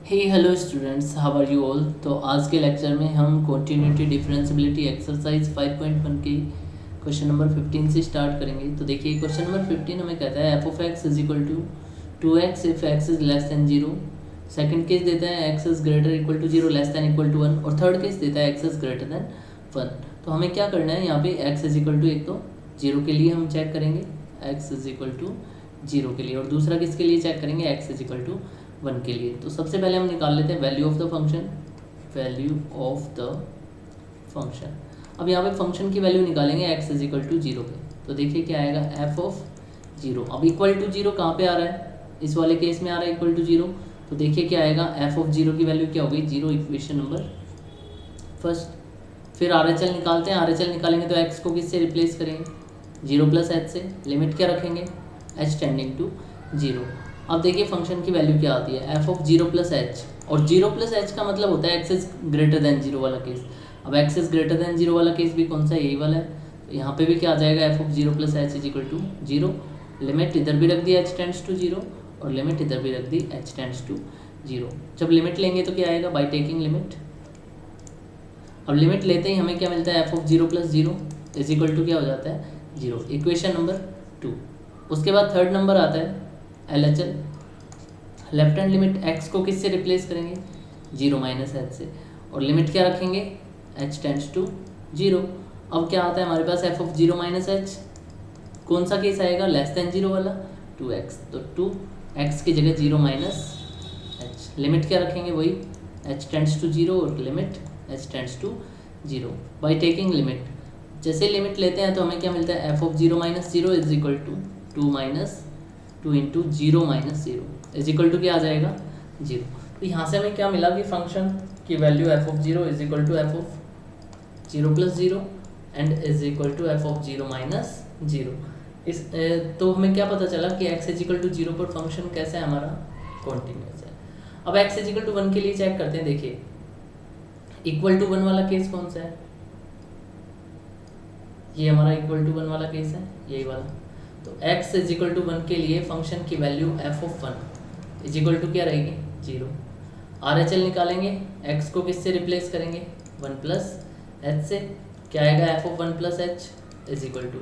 Hey hello students, how are you all. तो आज के लेक्चर में हम कॉन्टिन्यूटी डिफरेंशियबिलिटी एक्सरसाइज 5.1 के क्वेश्चन नंबर 15 से स्टार्ट करेंगे। तो देखिए क्वेश्चन नंबर 15 हमें कहता है f of x is equal to 2x if x is less than 0। Second case देता है x is greater equal to 0 less than equal to 1 और थर्ड केस देता है एक्स इज ग्रेटर दैन 1। तो हमें क्या करना है, यहाँ पे एक्स इज इक्वल टू एक तो 0 के लिए हम चेक करेंगे एक्स इज इक्वल टू 0 के लिए, और दूसरा किसके लिए चेक करेंगे एक्स इज इक्वल टू 1 के लिए। तो सबसे पहले हम निकाल लेते हैं value of the function. Value of the function, अब यहाँ पे फंक्शन की वैल्यू निकालेंगे एक्स इज इक्वल टू 0 पे। तो देखिए क्या आएगा एफ ऑफ 0। अब इक्वल टू 0 कहाँ पे आ रहा है, इस वाले केस में आ रहा है इक्वल टू 0। तो देखिए क्या आएगा एफ ऑफ 0 की वैल्यू क्या होगी 0, इक्वेशन नंबर फर्स्ट। फिर आर एच एल निकालते हैं, आर एच एल निकालेंगे तो एक्स को किससे रिप्लेस करेंगे 0 प्लस एच से। लिमिट क्या रखेंगे एच टेंडिंग टू 0। अब देखिए फंक्शन की वैल्यू क्या आती है एफ ऑफ 0 प्लस एच, और 0 प्लस एच का मतलब होता है एक्स इज ग्रेटर देन 0 वाला केस। अब एक्स इज ग्रेटर देन 0 वाला केस भी कौन सा है, यही वाला है। तो यहाँ पे भी क्या आ जाएगा f of 0 plus h is equal to 0। Limit इधर भी रख दी एच टेंड्स टू 0 और लिमिट इधर भी रख दी एच टेंड्स टू 0। जब लिमिट लेंगे तो क्या आएगा बाई टेकिंग लिमिट। अब लिमिट लेते ही हमें क्या मिलता है f of 0 plus 0 is equal to क्या हो जाता है 0, इक्वेशन नंबर 2। उसके बाद थर्ड नंबर आता है L H L. Left hand limit x को किससे रिप्लेस करेंगे 0 माइनस एच से, और लिमिट क्या रखेंगे h टेंड्स टू 0। अब क्या आता है हमारे पास f ऑफ 0 माइनस एच, कौन सा केस आएगा लेस देन 0 वाला 2x। तो 2x की जगह 0 माइनस एच। लिमिट क्या रखेंगे वही h टेंड्स टू 0 और limit h tends to 0 by taking limit. जैसे लिमिट लेते हैं तो हमें क्या मिलता है f of 0 minus 0 is equal to 2 minus 2 into 0 minus 0 is equal to क्या आ जाएगा 0। तो यहाँ से हमें क्या मिला कि फंक्शन की value f of 0 is equal to f of 0 plus 0 and is equal to f of 0 minus 0। इस तो हमें क्या पता चला कि x इज इक्वल टू 0 पर फंक्शन कैसा है हमारा कॉन्टिन्यूस है। अब x इज इक्वल टू 1 के लिए चेक करते हैं। देखिए इक्वल टू 1 वाला केस कौन सा है, ये हमारा इक्वल टू 1 वाला केस है, यही वाला। तो x इज इक्वल टू 1 के लिए फंक्शन की value f of 1 is equal to क्या रहेगी 0। आर एच एल निकालेंगे, x को किससे रिप्लेस करेंगे 1 प्लस एच से। क्या आएगा f of 1 plus h is equal to,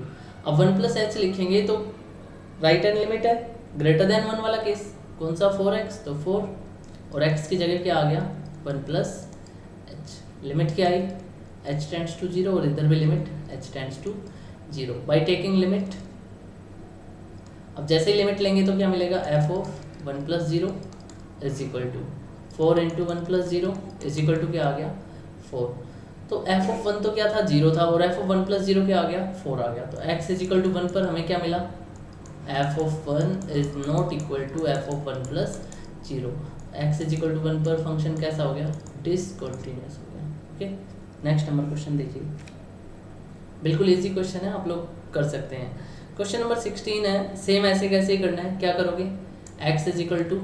अब 1 प्लस एच लिखेंगे तो राइट हैंड लिमिट है ग्रेटर देन 1 वाला केस कौन सा 4x, तो 4 और x की जगह क्या आ गया 1 प्लस एच। लिमिट क्या आई h टेंड्स टू 0 और इधर भी limit h tends to 0 by taking limit. अब जैसे ही लिमिट लेंगे तो क्या मिलेगा F of 1 plus 0 is equal to 4 into 1 plus 0 is equal to क्या आ गया 4। तो एफ ऑफ 1 तो क्या था 0 था और एफ ऑफ 1 प्लस 0 क्या आ गया 4 आ गया। तो x इज इक्वल टू 1 पर हमें क्या मिला f of 1 is not equal to f of 1 plus 0। x is equal to 1 पर फंक्शन कैसा हो गया डिसकंटिन्यूअस हो गया। ओके, नेक्स्ट नंबर क्वेश्चन देखिए, बिल्कुल इजी क्वेश्चन है, आप लोग कर सकते हैं। क्वेश्चन नंबर 16 है, सेम ऐसे कैसे ही करना है। क्या करोगे x इज इक्वल टू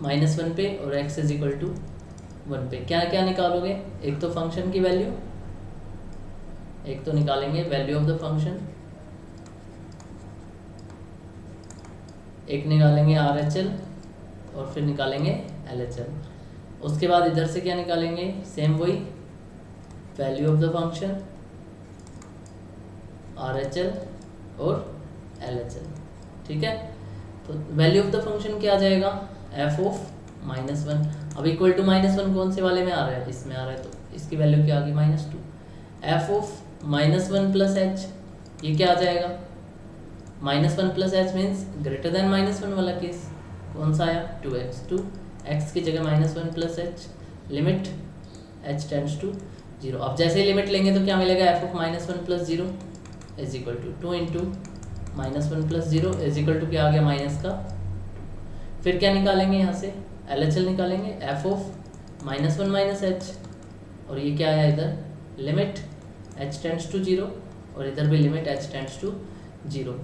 -1 पे और x इज इक्वल टू 1 पे क्या क्या निकालोगे, एक तो फंक्शन की वैल्यू, एक तो निकालेंगे वैल्यू ऑफ द फंक्शन, एक निकालेंगे आर एच एल और फिर निकालेंगे एल एच एल। उसके बाद इधर से क्या निकालेंगे सेम वही value of the function are H L और एल एच एल। ठीक है, तो वैल्यू ऑफ द फंक्शन क्या आ जाएगा एफ ऑफ -1। अब इक्वल टू -1 कौन से वाले में आ रहा है, इसमें आ रहा है, तो इसकी वैल्यू क्या आ गई -2। एफ ऑफ -1 प्लस एच, ये क्या आ जाएगा -1 plus H means greater than -1 वाला केस कौन सा आया 2x। 2x की जगह -1 plus h, limit h tends to 0। अब जैसे ही लिमिट लेंगे तो क्या मिलेगा F of -1 plus 0 is equal to 2 into -1 plus 0 is equal to क्या आ गया माइनस का। फिर क्या निकालेंगे यहाँ से एल एच एल निकालेंगे एफ ऑफ -1 माइनस एच, और ये क्या आया इधर लिमिट h टेंड्स टू 0 और इधर भी लिमिट h टेंड्स टू 0।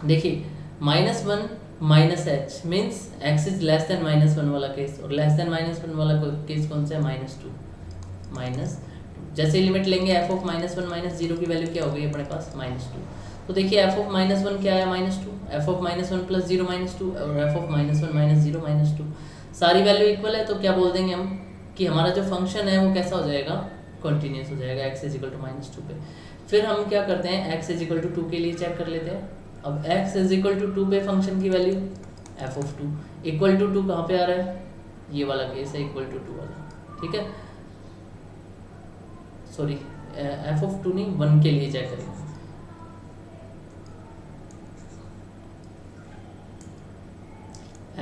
देखिए -1 minus h means x is less then -1 वाला केस, और लेस देन -1 वाला केस कौन सा है -2। जैसे लिमिट लेंगे एफ ऑफ -1 माइनस 0 की वैल्यू क्या हो गई अपने पास -2। तो देखिए एफ ऑफ -1 क्या आया -2, एफ ऑफ -1 प्लस 0 -2 और एफ ऑफ -1 माइनस 0 -2। सारी वैल्यू इक्वल है तो क्या बोल देंगे हम कि हमारा जो फंक्शन है वो कैसा हो जाएगा, कॉन्टीन्यूस हो जाएगा x इज इक्वल टू -2 पे। फिर हम क्या करते हैं, x इज इक्वल टू 2 के लिए चेक कर लेते हैं। अब x इज इक्वल टू 2 पे फंक्शन की value f of 2 equal to 2 कहाँ पे आ रहा है, ये वाला केस है इक्वल टू 2 वाला, ठीक है। सॉरी f ऑफ 2 नहीं 1 के लिए चेक करेंगे।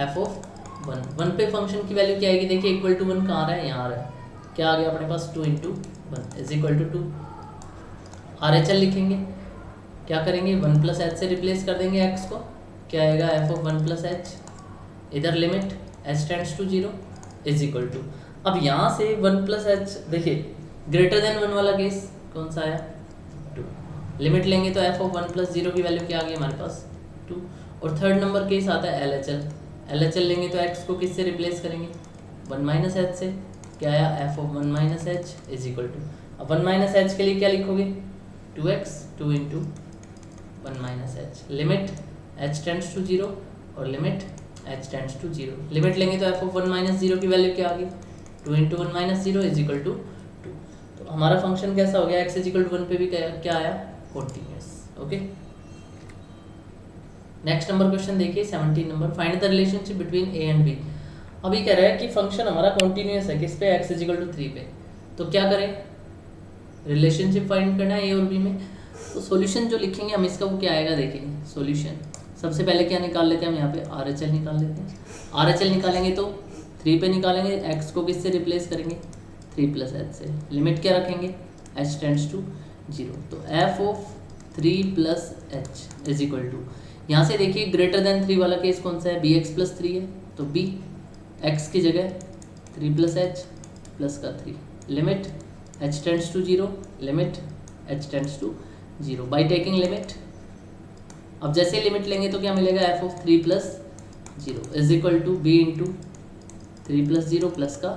f ऑफ 1 पे फंक्शन की वैल्यू क्या आएगी, देखिए इक्वल टू 1 कहाँ आ रहा है, यहाँ आ रहा है, क्या आ गया अपने पास 2 into 1 is equal to 2। RHL लिखेंगे, क्या करेंगे 1 प्लस एच से रिप्लेस कर देंगे x को, क्या आएगा f ऑफ 1 प्लस एच, इधर limit h tends to 0 is equal to, अब यहाँ से 1 प्लस एच देखिए ग्रेटर देन 1 वाला केस कौन सा आया 2, लिमिट लेंगे तो f ऑफ 1 प्लस 0 की वैल्यू क्या आ गई हमारे पास 2। और थर्ड नंबर केस आता है LHL लेंगे तो x को किससे रिप्लेस करेंगे 1 माइनस एच से, क्या आया f of 1 minus H is equal to, अब 1 माइनस एच के लिए क्या लिखोगे 2x 2 into 1 minus H, limit h tends to 0 और limit h tends to 0, limit लेंगे तो f ऑफ 1 माइनस 0 की वैल्यू क्या आ गई 2 into 1 minus 0 is equal to 2। तो हमारा फंक्शन कैसा हो गया, x इज इक्वल टू 1 पे भी क्या आया continuous. Okay, next number question देखिए 17 number, find the relationship between a and b। अभी कह रहा है कि फंक्शन हमारा कॉन्टिन्यूस है किस पे, x इज इक्वल टू 3 पे, तो क्या करें रिलेशनशिप फाइंड करना है a और b में। तो सॉल्यूशन जो लिखेंगे हम इसका वो क्या आएगा, देखिए सॉल्यूशन सबसे पहले क्या निकाल लेते हैं हम यहाँ पे RHL निकाल लेते हैं। RHL निकालेंगे तो 3 पे निकालेंगे, x को किससे रिप्लेस करेंगे 3 प्लस एच से, लिमिट क्या रखेंगे h टेंड्स टू 0, तो f of 3 plus h is equal to, यहाँ से देखिए ग्रेटर देन 3 वाला केस कौन सा है bx प्लस 3 है, तो b x की जगह 3 प्लस एच प्लस का 3, limit h tends to 0, limit h tends to 0 by taking limit. अब जैसे लिमिट लेंगे तो क्या मिलेगा f of 3 plus 0 is equal to b into 3 plus 0 plus का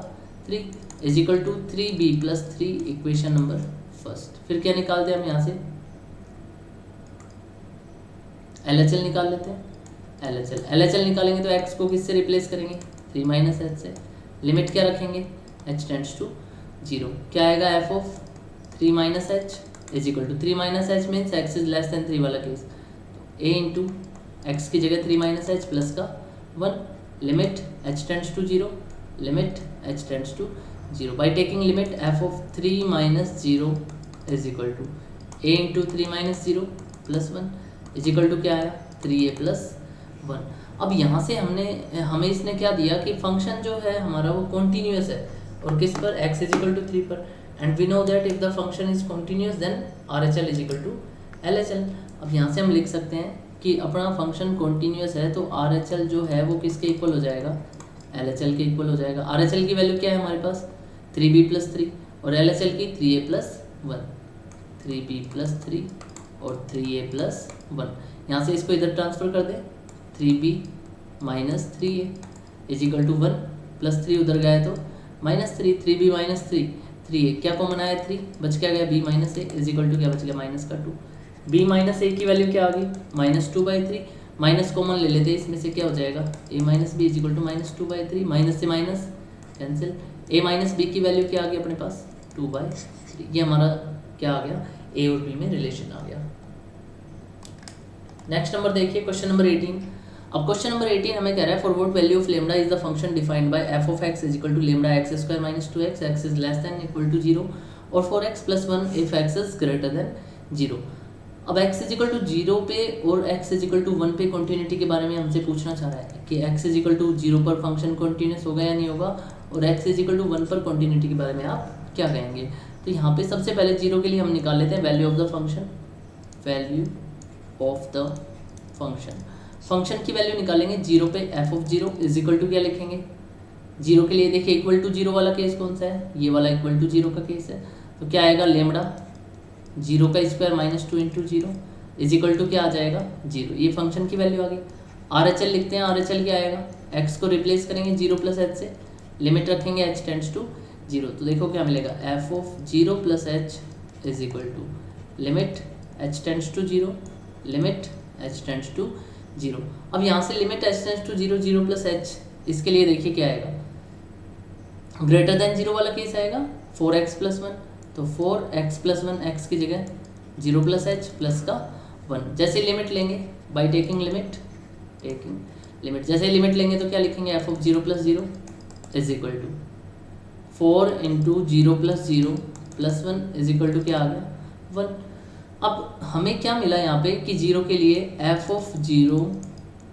3 is equal to 3b plus 3, equation number first. फिर क्या निकालते हैं हम यहाँ से LHL निकाल लेते हैं, LHL निकालेंगे तो x को किससे रिप्लेस करेंगे 3 माइनस एच से, लिमिट क्या रखेंगे h टेंड्स टू 0, क्या आएगा f of 3 minus H is equal to 3 minus h means x is less than 3 वाला केस, a इंटू एक्स की जगह 3 माइनस एच प्लस का 1, limit h tends to 0, limit h tends to 0 by taking limit f of 3 minus 0 is equal to a into 3 minus 0 plus 1 is equal to क्या आया 3a plus 1। अब यहाँ से हमें इसने क्या दिया कि फंक्शन जो है हमारा वो कॉन्टीन्यूस है और किस पर x इज इक्वल टू 3 पर, and we know that if the function is continuous then RHL is equal to LHL। अब यहाँ से हम लिख सकते हैं कि अपना फंक्शन कॉन्टीन्यूस है तो RHL जो है वो किसके इक्वल हो जाएगा LHL के इक्वल हो जाएगा। RHL की वैल्यू क्या है हमारे पास 3b प्लस 3 और LHL की 3a प्लस 1, 3b प्लस 3 और 3a प्लस 1, यहाँ से इसको इधर ट्रांसफर कर दे 3b minus 3a is equal to 1 plus 3 उधर गया तो माइनस 3, 3b माइनस 3a क्या कॉमन आया 3, बच क्या गया b minus a is equal to क्या बच गया माइनस का 2, b माइनस a की वैल्यू क्या आ गई -2/3, माइनस कॉमन ले लेते हैं इसमें से क्या हो जाएगा a minus B is equal to -2/3, minus से minus cancel, a minus B की वैल्यू क्या आ गई अपने पास 2/3, ये हमारा क्या आ गया a और b में रिलेशन आ गया। नेक्स्ट नंबर देखिए क्वेश्चन नंबर 18। अब क्वेश्चन नंबर 18 हमें कह रहा है for what value of lambda is the function defined by f of x is equal to lambda x square minus 2x, x is less than equal to 0 और for x plus 1 if x is greater than 0। अब x is equal to 0 पे और x is equal to 1 पे continuity के बारे में हमसे पूछना चाह रहा है कि x इज इक्वल टू 0 पर फंक्शन कॉन्टिन्यूस होगा या नहीं होगा, और x इज इक्वल टू 1 पर कॉन्टिन्यूटी के बारे में आप क्या कहेंगे। तो यहाँ पे सबसे पहले 0 के लिए हम निकाल लेते हैं value of the function, value of the function, function की वैल्यू निकालेंगे 0 पे f of 0 is equal to क्या लिखेंगे 0 के लिए देखिए इक्वल टू 0 वाला केस कौन सा है, ये वाला इक्वल टू 0 का केस है, तो क्या आएगा लेमडा 0 का square minus 2 into 0 is equal to क्या आ जाएगा 0, ये फंक्शन की वैल्यू आ गई। RHL लिखते हैं, RHL क्या आएगा x को रिप्लेस करेंगे 0 प्लस एच से, लिमिट रखेंगे h टेंड्स टू 0, तो देखो क्या मिलेगा f of 0 plus h is equal to limit h tends to 0, limit h tends to 0। अब यहाँ से limit h tends to 0, 0 plus h इसके लिए देखिए क्या आएगा, ग्रेटर देन 0 वाला केस आएगा 4x प्लस 1, तो 4x प्लस 1 x की जगह 0 प्लस एच प्लस का 1। जैसे लिमिट लेंगे बाई टेकिंग लिमिट, जैसे लिमिट लेंगे तो क्या लिखेंगे, f of 0 plus 0 is equal to 4 into 0 plus 0 plus 1 is equal to क्या आ गया 1। अब हमें क्या मिला यहाँ पे कि 0 के लिए f of 0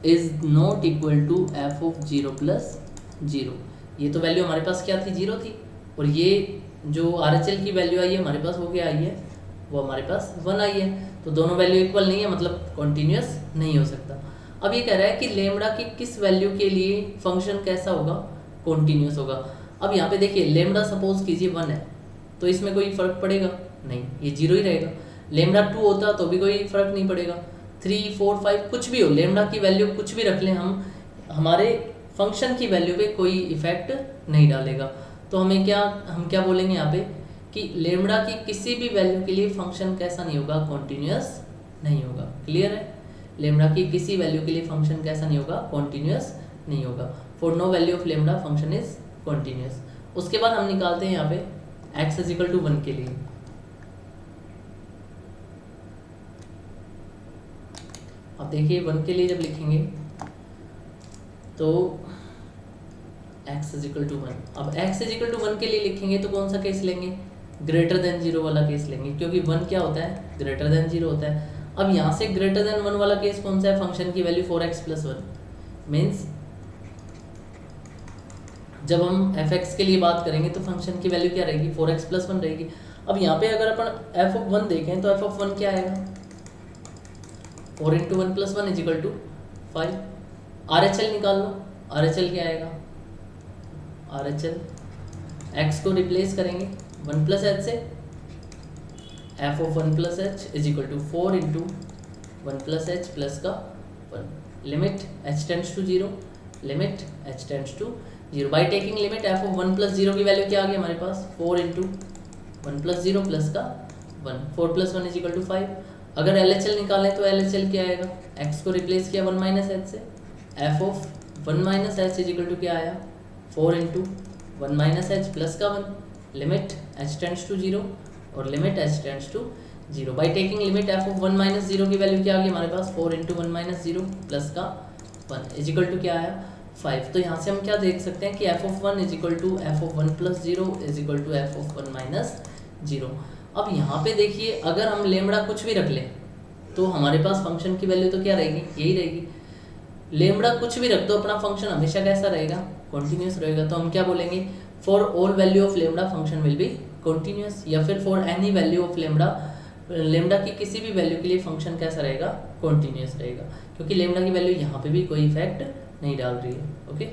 is not equal to f of 0 plus 0। ये तो वैल्यू हमारे पास क्या थी, 0 थी, और ये जो आर एच एल की वैल्यू आई है हमारे पास वो क्या आई है, वो हमारे पास 1 आई है। तो दोनों वैल्यू इक्वल नहीं है, मतलब कॉन्टीन्यूस नहीं हो सकता। अब ये कह रहा है कि लेमडा की किस वैल्यू के लिए फंक्शन कैसा होगा, कॉन्टीन्यूस होगा। अब यहाँ पे देखिए लेमडा सपोज कीजिए 1 है, तो इसमें कोई फर्क पड़ेगा नहीं, ये 0 ही रहेगा। लेमडा 2 होता तो भी कोई फर्क नहीं पड़ेगा, 3 4 5 कुछ भी हो, लेमडा की वैल्यू कुछ भी रख लें हम, हमारे फंक्शन की वैल्यू पे कोई इफेक्ट नहीं डालेगा। तो हम क्या बोलेंगे यहाँ पे कि लेमडा की किसी भी वैल्यू के लिए फंक्शन कैसा नहीं होगा, कॉन्टीन्यूस नहीं होगा। क्लियर है, लेमडा की किसी वैल्यू के लिए फंक्शन कैसा नहीं होगा, कॉन्टीन्यूस नहीं होगा। For no value of lambda function is continuous. उसके बाद हम निकालते हैं यहाँ पे x इज इक्वल टू 1 के लिए। अब देखिए 1 के लिए जब लिखेंगे तो x इज इक्वल टू 1। अब x इज इक्वल टू 1 के लिए लिखेंगे तो कौन सा केस लेंगे, ग्रेटर देन 0 वाला केस लेंगे, क्योंकि 1 क्या होता है, ग्रेटर देन 0 होता है। अब यहाँ से ग्रेटर देन 1 वाला केस कौन सा है, फंक्शन की वैल्यू 4x प्लस 1 मीन्स जब हम fx के लिए बात करेंगे तो फंक्शन की वैल्यू क्या रहेगी, 4x प्लस 1 रहेगी। अब यहाँ पे अगर अपन f ऑफ 1 देखें तो f ऑफ 1 क्या आएगा, 4 into 1 plus 1 is equal to 5। RHL निकाल लो, RHL क्या आएगा, RHL x को रिप्लेस करेंगे 1 प्लस एच से, f of 1 plus h is equal to 4 into 1 plus h plus का 1। Limit h tends to 0, limit h tends to 0 by taking limit f of 1 plus 0 की value क्या आ गई हमारे पास, 4 into 1 plus 0 plus का 1, 4 plus 1 is equal to 5। अगर LHL निकालें तो LHL क्या आएगा, x को रिप्लेस किया 1 माइनस एच से, f of 1 minus H is equal to क्या आया, 4 इंटू 1 माइनस एच प्लस का 1। लिमिट h टेंड्स टू 0 और limit h tends to 0 by taking limit f of 1 minus 0 की वैल्यू क्या आ गई हमारे पास, 4 इंटू 1 माइनस 0 प्लस का 1 इज इक्वल टू क्या आया 5। तो यहाँ से हम क्या देख सकते हैं कि f of 1 is equal to f of 1 plus 0 is equal to f of 1 minus 0। अब यहाँ पे देखिए अगर हम लेमड़ा कुछ भी रख लें तो हमारे पास फंक्शन की वैल्यू तो क्या रहेगी, यही रहेगी। लेमड़ा कुछ भी रख दो अपना फंक्शन हमेशा कैसा रहेगा, कॉन्टिन्यूस रहेगा। तो हम क्या बोलेंगे, for all value of lambda function will be continuous, या फिर for any value of lambda, lambda की किसी भी वैल्यू के लिए फंक्शन कैसा रहेगा, कॉन्टिन्यूस रहेगा, क्योंकि लेमड़ा की वैल्यू यहाँ पे भी कोई इफेक्ट नहीं डाल रही है। ओके,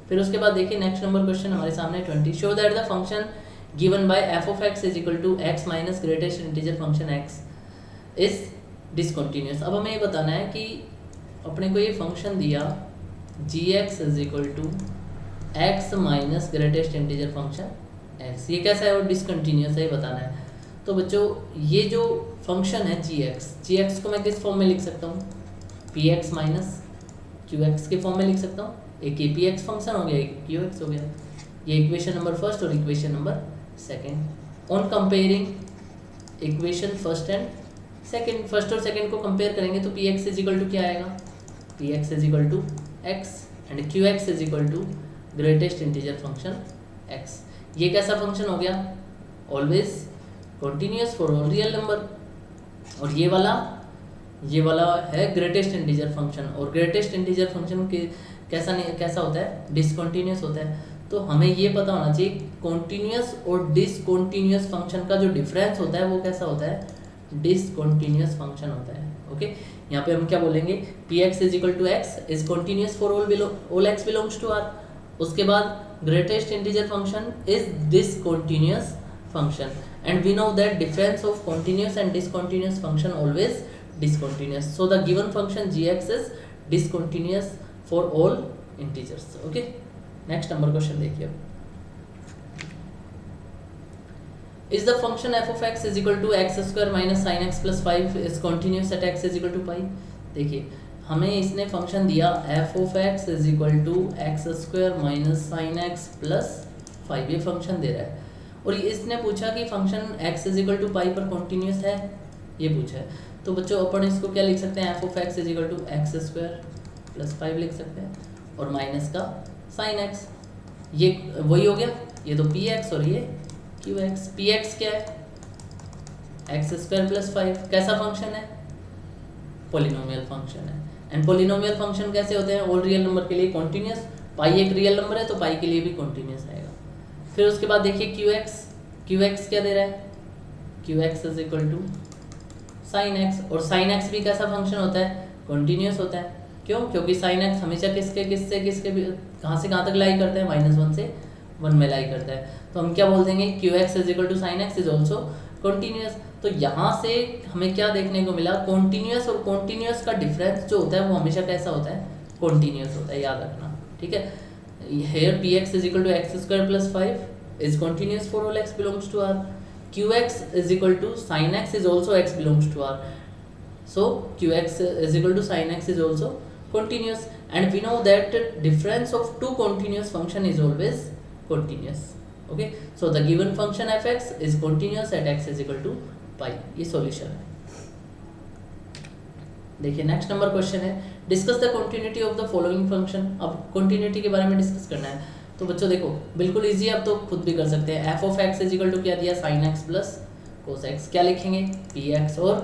फिर उसके बाद देखिए नेक्स्ट नंबर क्वेश्चन हमारे सामने 20, show that the function given by f of x is equal to x minus greatest integer function x is discontinuous. अब हमें ये बताना है कि अपने को ये फंक्शन दिया G X is equal to x minus greatest integer function x, ये कैसा है और डिसकंटिन्यूअस है ये बताना है। तो बच्चों ये जो फंक्शन है जी एक्स को मैं किस फॉर्म में लिख सकता हूँ, P x minus Q x के फॉर्म में लिख सकता हूँ। एक ए पी एक्स फंक्शन हो गया, एक क्यू एक्स हो गया। ये इक्वेशन नंबर फर्स्ट और equation number second. On comparing equation first and second, first और सेकेंड को कंपेयर करेंगे तो p x is equal to क्या आएगा, p x is equal to x and q x is equal to greatest integer function x. ये कैसा फंक्शन हो गया, always continuous for all real number. और ये वाला है ग्रेटेस्ट इंटीजर फंक्शन, और ग्रेटेस्ट इंटीजर फंक्शन के कैसा होता है, डिसकंटिन्यूस होता है। तो हमें ये पता होना चाहिए कॉन्टिन्यूस और डिसकंटिन्यूस फंक्शन का जो डिफरेंस होता है वो कैसा होता है, डिसकंटिन्यूस फंक्शन होता है। ओके, यहाँ पे हम क्या बोलेंगे, p x is equal to x is continuous for all x belongs to R. उसके बाद greatest integer function is discontinuous function and we know that difference of continuous and discontinuous function always discontinuous, so the given function gx is discontinuous for all integers. Okay, next number question देखिए, is the function f of x is equal to x square minus sin x plus 5 is continuous at x is equal to pi। देखिए हमें इसने function दिया f of x is equal to x square minus sine x plus 5, ये function दे रहा है। और इसने पूछा कि function x is equal to pi पर कॉन्टीन्यूस है, ये पूछा है। तो बच्चों अपन इसको क्या लिख सकते हैं, f of x is equal to x square plus 5 लिख सकते हैं और माइनस का साइन एक्स, ये वही हो गया, ये तो पी एक्स और ये क्यू एक्स। पी एक्स क्या है, एक्स स्क्वायर प्लस 5, कैसा फंक्शन है, पॉलिनोमियल फंक्शन है। एंड पॉलिनोमियल फंक्शन कैसे होते हैं, ऑल रियल नंबर के लिए कॉन्टिन्यूस, पाई एक रियल नंबर है तो पाई के लिए भी कॉन्टिन्यूस आएगा। फिर उसके बाद देखिए क्यू एक्स क्या दे रहा है, q x is equal to sine x, और साइन एक्स भी कैसा फंक्शन होता है, कॉन्टिन्यूस होता है। क्यों, क्योंकि साइन एक्स हमेशा किसके भी कहाँ से कहाँ तक लाई करता है, -1 से 1 में लाई करता है। तो हम क्या बोल देंगे, q x is equal to sine x is also continuous. तो यहाँ से हमें क्या देखने को मिला, कॉन्टिन्यूस और कॉन्टिन्यूस का डिफरेंस जो होता है वो हमेशा कैसा होता है, कॉन्टिन्यूस होता है, याद रखना, ठीक है। Here p x is equal to x square plus 5 is continuous for all x belongs to R. Q x is equal to sine x is also x belongs to R, so qx is equal to sin x is also continuous, and we know that difference of two continuous function is always continuous. Okay, so the given function fx is continuous at x is equal to pi, ये solution है। देखिए next number question है, discuss the continuity of the following function. अब continuity के बारे में discuss करना है, तो बच्चों देखो बिल्कुल इजी, आप तो खुद भी कर सकते हैं। F of x is equal to क्या दिया, sine x plus cos x, क्या लिखेंगे, पी एक्स और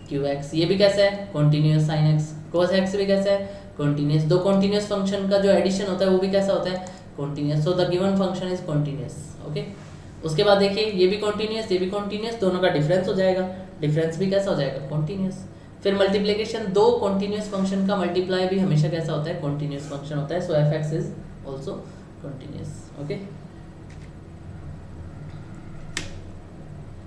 क्यू एक्स। ये भी कैसा है, continuous, sine x, cos x भी कैसा है, कॉन्टिन्यूस। दो कॉन्टिन्यूस फंक्शन का जो एडिशन होता है वो भी कैसा होता है, continuous. So the given function is continuous. Okay, उसके बाद देखिए ये भी कॉन्टिन्यूस, ये भी कॉन्टिन्यूस, दोनों का डिफरेंस हो जाएगा, डिफरेंस भी कैसा हो जाएगा, कॉन्टिन्यूस। फिर मल्टीप्लिकेशन, दो कॉन्टिन्यूस फंक्शन का मल्टीप्लाई भी हमेशा कैसा होता है, कॉन्टिन्यूस फंक्शन होता है। So F X is also continuous. Okay,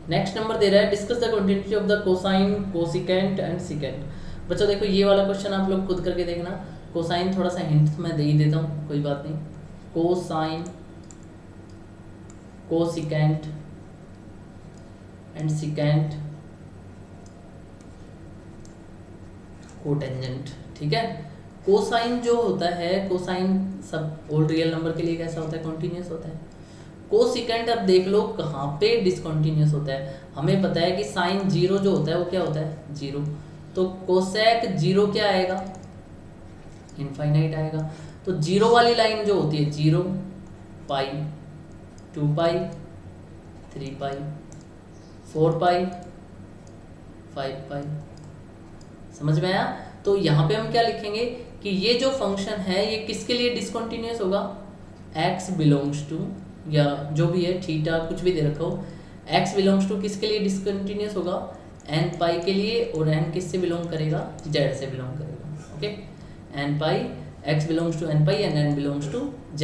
next number दे रहा है, discuss the continuity of the cosine, cosecant and secant. बच्चों देखो ये वाला क्वेश्चन आप लोग खुद करके देखना। कोसाइन थोड़ा सा हिंट मैं दे ही देता हूँ, कोई बात नहीं। Cosine, cosecant and secant, cotangent, ठीक है। कोसाइन जो होता है, कोसाइन सब ऑल रियल नंबर के लिए कैसा होता है, कॉन्टिन्यूस होता है। कोसिकेंट अब देख लो कहाँ पे डिसकंटिन्यूस होता है, हमें पता है कि साइन जीरो जो होता है वो क्या होता है, जीरो। तो कोसेक जीरो क्या आएगा, इनफाइनाइट आएगा। तो जीरो वाली लाइन जो होती है, 0, पाई, 2 पाई, 3 पाई, 4 पाई, 5 पाई, समझ में आया। तो यहाँ पे हम क्या लिखेंगे कि ये जो फंक्शन है ये किसके लिए डिसकंटिन्यूस होगा, x बिलोंग्स टू, या जो भी है थीटा कुछ भी दे रखा हो, x बिलोंग्स टू किसके लिए डिसकंटिन्यूस होगा, n पाई के लिए, और n किससे बिलोंग करेगा, z से बिलोंग करेगा। Okay, n pi, x belongs to n pi and n belongs to z,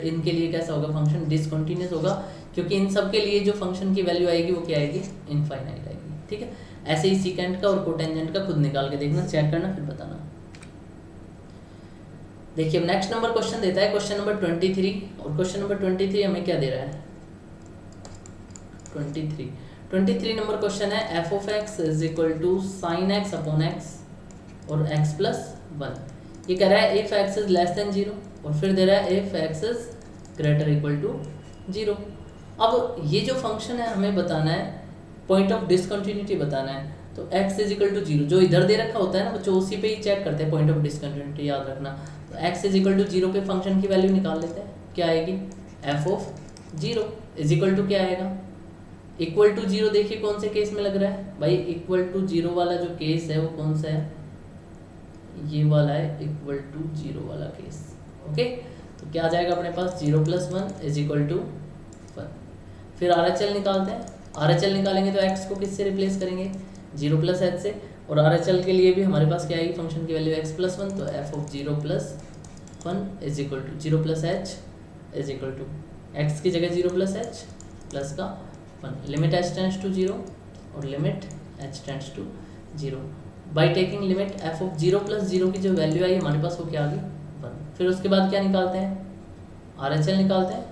इनके लिए कैसा होगा, फंक्शन डिसकंटिन्यूस होगा, क्योंकि इन सब के लिए जो फंक्शन की वैल्यू आएगी वो क्या आएगी, इनफाइनाइट आएगी, ठीक है। ऐसे ही सीकेंट का और कोटेंजेंट का खुद निकाल के देखना, चेक करना, फिर बताना। देखिए नेक्स्ट नंबर क्वेश्चन देता है, क्वेश्चन नंबर 23, और क्वेश्चन नंबर 23 हमें क्या दे रहा है, 23 नंबर क्वेश्चन है, f of x is equal to sine x upon x और एक्स प्लस 1। ये कह रहा है if x is less than 0, और फिर दे रहा है if x is greater equal to 0। अब ये जो फंक्शन है हमें बताना है, पॉइंट ऑफ डिसकंटिन्यूटी बताना है। तो x इज इक्वल टू 0 जो इधर दे रखा होता है ना बच्चों, उसी पे ही चेक करते हैं पॉइंट ऑफ डिसकंटिन्यूटी, याद रखना। तो x इज इक्वल टू 0 पे फंक्शन की वैल्यू निकाल लेते हैं, क्या आएगी, f of 0 is equal to क्या आएगा, इक्वल टू 0। देखिए कौन से केस में लग रहा है भाई, इक्वल टू 0 वाला जो केस है वो कौन सा है, ये वाला है, इक्वल टू 0 वाला केस। ओके, तो क्या आ जाएगा अपने पास, 0 + 1 इज इक्वल टू 1। फिर RHL निकालते हैं, RHL निकालेंगे तो x को किससे रिप्लेस करेंगे, 0 + h से, और RHL के लिए भी हमारे पास क्या आएगी, फंक्शन की वैल्यू x + 1, तो f of 0 + 1 is equal to 0 + h is equal to x की जगह 0 + h प्लस का 1, लिमिट h टेंड्स टू 0 और limit h tends to 0। By taking limit f of 0 + 0 की जो वैल्यू आई हमारे पास वो क्या आ गई, 1। फिर उसके बाद क्या निकालते हैं, RHL निकालते हैं,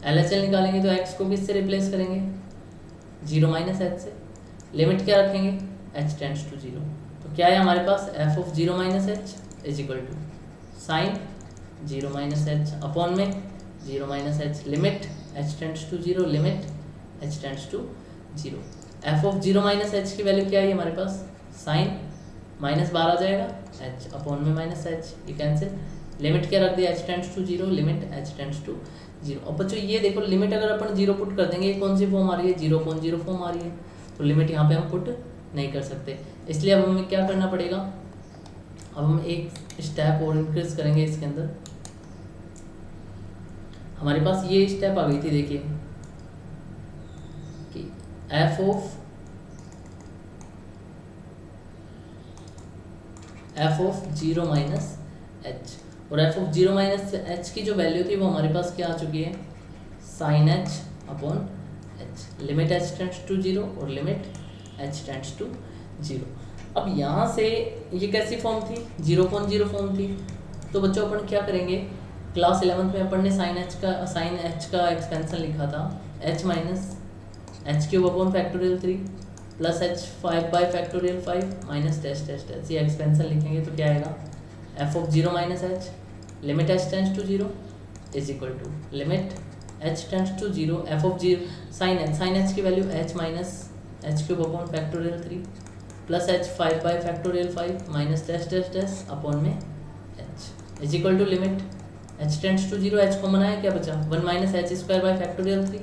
LHL निकालेंगे तो x को किससे रिप्लेस करेंगे, 0 - h से। लिमिट क्या रखेंगे, एच टेंड्स टू जीरो। तो क्या है हमारे पास F of zero minus H is equal to sine zero minus H upon में zero minus H limit H tends to zero limit H tends to zero. F of zero minus H की value क्या है हमारे पास sine minus बार आ जाएगा H upon में माइनस एच, ये कैंसिल। लिमिट क्या रख दिया H tends to zero limit H tends to zero. अब बच्चों ये देखो लिमिट अगर अपन जीरो पुट कर देंगे, ये कौन सी फॉर्म आ रही है 0.0 फॉर्म आ रही है, तो लिमिट यहाँ पे हम पुट नहीं कर सकते। इसलिए अब हमें क्या करना पड़ेगा, अब हम एक स्टेप और इंक्रीज करेंगे इसके अंदर। हमारे पास ये स्टेप आ गई थी, देखिए कि F of zero minus H, और F of zero minus H की जो वैल्यू थी वो हमारे पास क्या आ चुकी है sine H upon H limit H tends to zero और limit H tends to zero. अब यहाँ से ये कैसी फॉर्म थी 0.0 फॉर्म थी, तो बच्चों अपन क्या करेंगे, क्लास 11th में अपन ने साइन एच का एक्सपेंशन लिखा था H minus H cube upon factorial 3 plus H 5 by factorial 5 minus test test test, ये एक्सपेंशन लिखेंगे तो क्या आएगा F of zero minus H limit H tends to zero is equal to limit H tends to zero F of zero sine H की value H minus H cube upon factorial 3 plus H 5 by factorial 5 minus test test test upon में H is equal to limit H tends to zero, H common आया क्या बचा 1 minus H square by factorial 3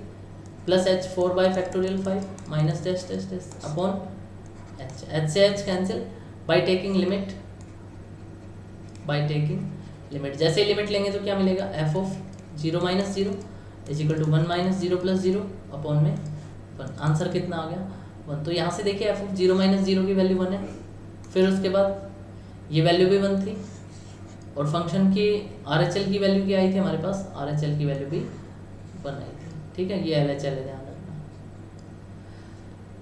plus H 4 by factorial 5 minus test test test upon H से H cancel by taking limit जैसे ही limit लेंगे तो क्या मिलेगा F of zero minus zero is equal to 1 minus zero plus zero upon में 1। Answer कितना आ गया 1। तो यहाँ से देखिए F of zero minus zero की वैल्यू 1 है, फिर उसके बाद ये वैल्यू भी 1 थी, और फंक्शन की RHL की वैल्यू क्या आई थी हमारे पास, RHL की वैल्यू भी 1 आई थी। ठीक है, ये LHL है, ध्यान रखना।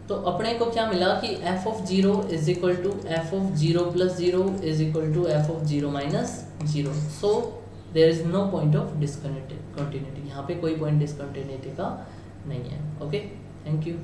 तो अपने को क्या मिला कि F of zero is equal to f of zero plus zero is equal to f of zero minus zero. So there is no point of discontinuity, यहाँ पे कोई पॉइंट डिसकंटिन्यूटी का नहीं है। Okay, thank you.